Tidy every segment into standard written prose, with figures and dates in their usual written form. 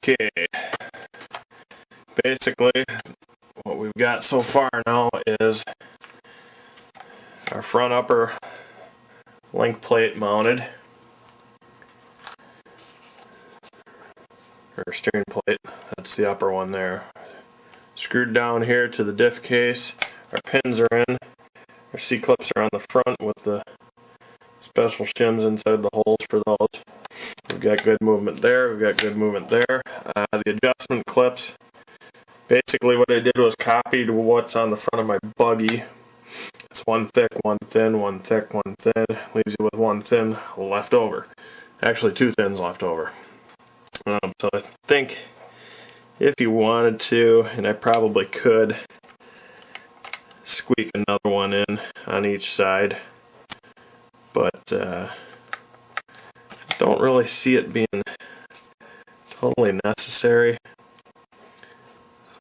Okay, basically what we've got so far now is our front upper link plate mounted, or steering plate, that's the upper one there. Screwed down here to the diff case, our pins are in, our C-clips are on the front with the special shims inside the holes for those. We've got good movement there, we've got good movement there. The adjustment clips, basically what I did was copied what's on the front of my buggy. It's one thick, one thin, one thick, one thin. Leaves you with one thin left over. Actually 2 thins left over. So I think if you wanted to, and I probably could, squeak another one in on each side. But don't really see it being totally necessary.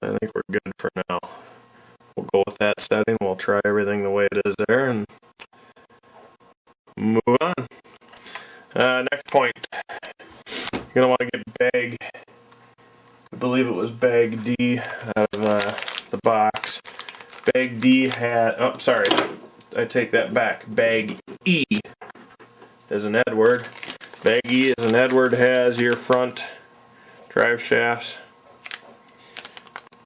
I think we're good for now. We'll go with that setting. We'll try everything the way it is there and move on. Next point. You're going to want to get bag, I believe it was bag D out of the box. Bag D had, oh sorry, I take that back. Bag E is an Edward. Bag E is an Edward, has your front drive shafts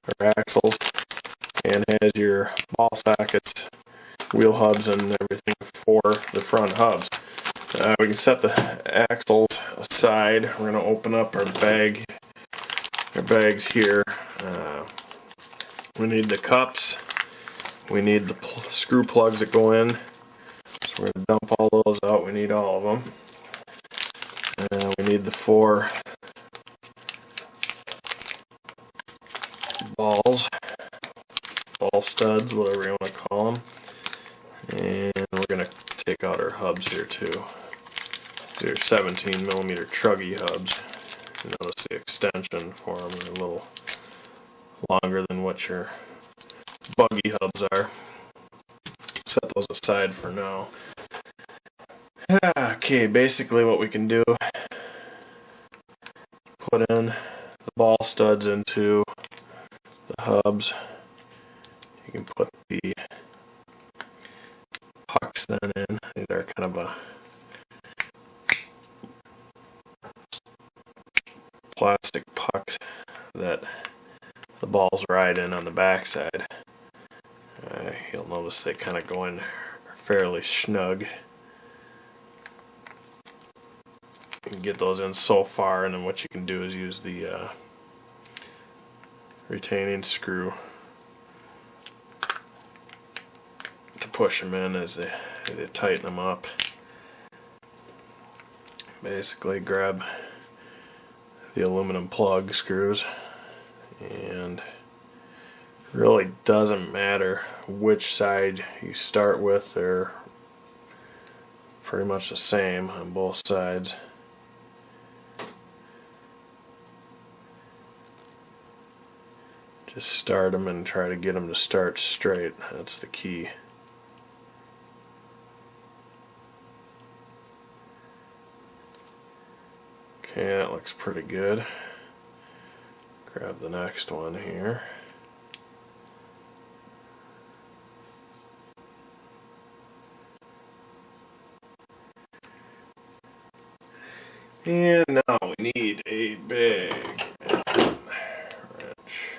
or axles and has your ball sockets, wheel hubs, and everything for the front hubs. We can set the axles aside. We're going to open up our bags here. We need the cups. We need the screw plugs that go in. So we're going to dump all those out. We need all of them. We need the 4 balls, ball studs, whatever you want to call them. And we're going to take out our hubs here too. These are 17mm truggy hubs. You notice the extension for them are a little longer than what your buggy hubs are. Set those aside for now. Okay, basically what we can do, put in the ball studs into the hubs. You can put the pucks then in. These are kind of a plastic pucks that the balls ride in on the backside. You'll notice they kind of go in fairly snug. You can get those in so far, and then what you can do is use the retaining screw to push them in as they tighten them up. Basically grab the aluminum plug screws, and really doesn't matter which side you start with, they're pretty much the same on both sides. Just start them and try to get them to start straight. That's the key. Okay, that looks pretty good. Grab the next one here. And now we need a big wrench.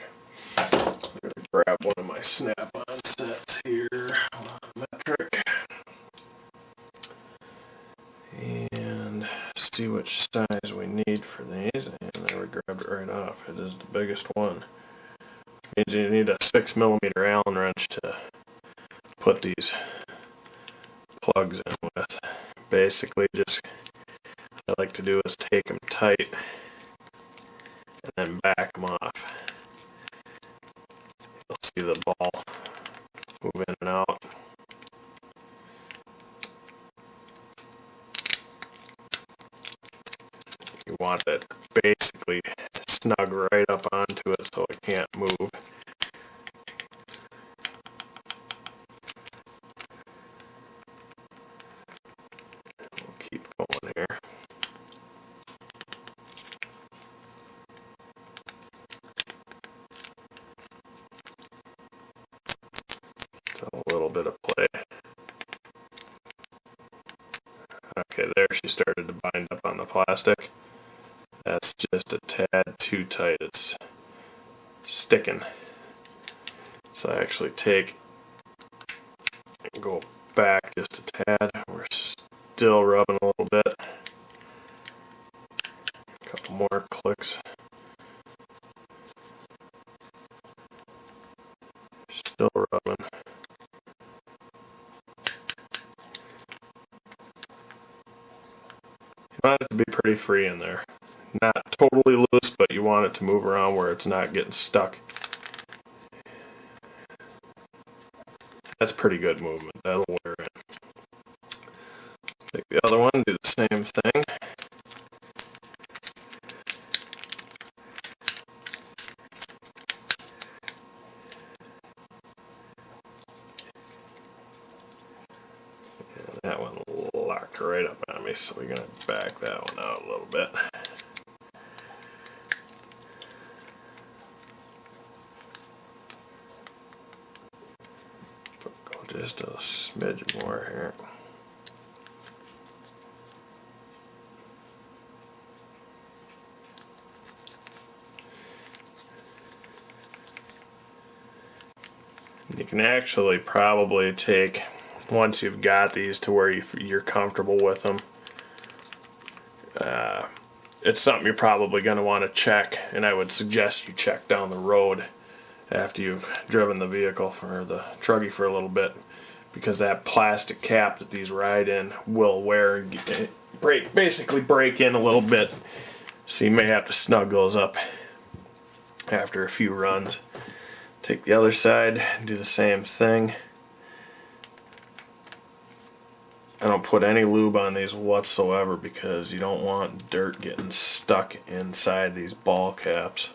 I'm going to grab one of my snap-on sets here, metric, and see which size we need for these. And there, we grabbed it right off. It is the biggest one. Which means you need a 6mm Allen wrench to put these plugs in with. Basically, just what I like to do is take them tight and then back them off. You'll see the ball move in and out. You want it basically snug right up onto it so it can't move. We'll keep going here. Okay, there she started to bind up on the plastic. That's just a tad too tight. It's sticking. So I actually take and go back just a tad. We're still rubbing a little bit. A couple more clicks. Still rubbing. You want it to be pretty free in there. Not totally loose, but you want it to move around where it's not getting stuck. That's pretty good movement. That'll wear in. Take the other one, do the same thing. And that one locked right up on me, so we're going to back that one out a little bit. Go just a smidge more here. You can actually probably take, once you've got these to where you're comfortable with them, it's something you're probably going to want to check, and I would suggest you check down the road after you've driven the vehicle for the truggy for a little bit, because that plastic cap that these ride in will wear and basically break in a little bit, so you may have to snug those up after a few runs. Take the other side, do the same thing. I don't put any lube on these whatsoever because you don't want dirt getting stuck inside these ball caps,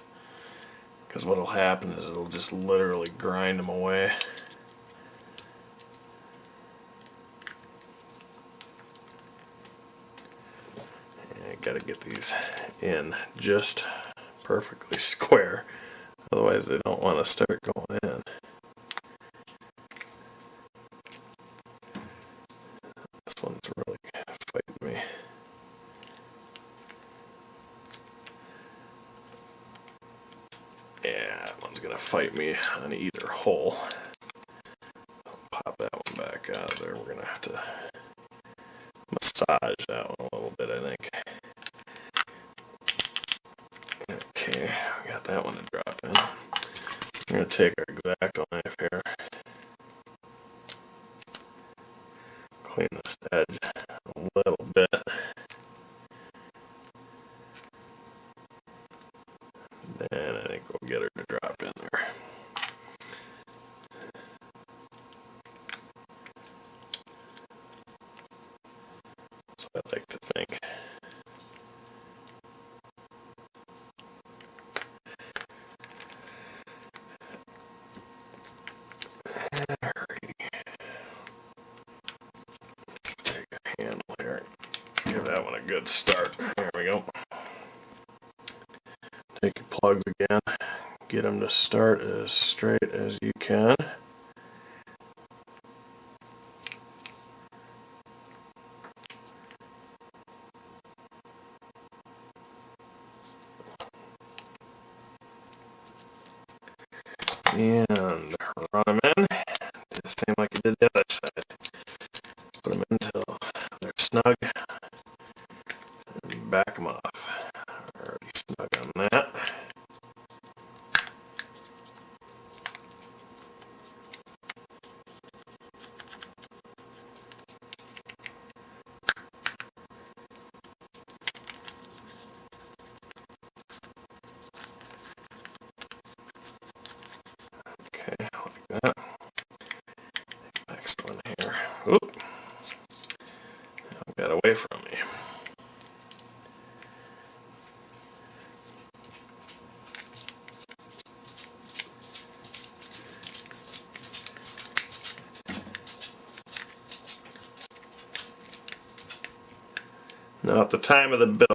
because what will happen is it'll just literally grind them away. And I gotta get these in just perfectly square, otherwise they don't want to start going in. This one's really fighting me. Yeah, that one's gonna fight me on either hole. I'll pop that one back out of there. We're gonna have to massage that one a little bit, I think. Okay, we got that one to drop in. I'm gonna take our X-Acto knife here, clean this edge a little bit. Then I think we'll get her to drop in there. That's what I like to think. Alrighty. Take a handle here. Give that one a good start. There we go. Take your plugs again. Get them to start as straight as you can. And run them in. Do the same like you did the other side. Put them in until they're snug. And back them off. Already snug on that. Okay, like that. Next one here. Oop. Got away from me. Now at the time of the build,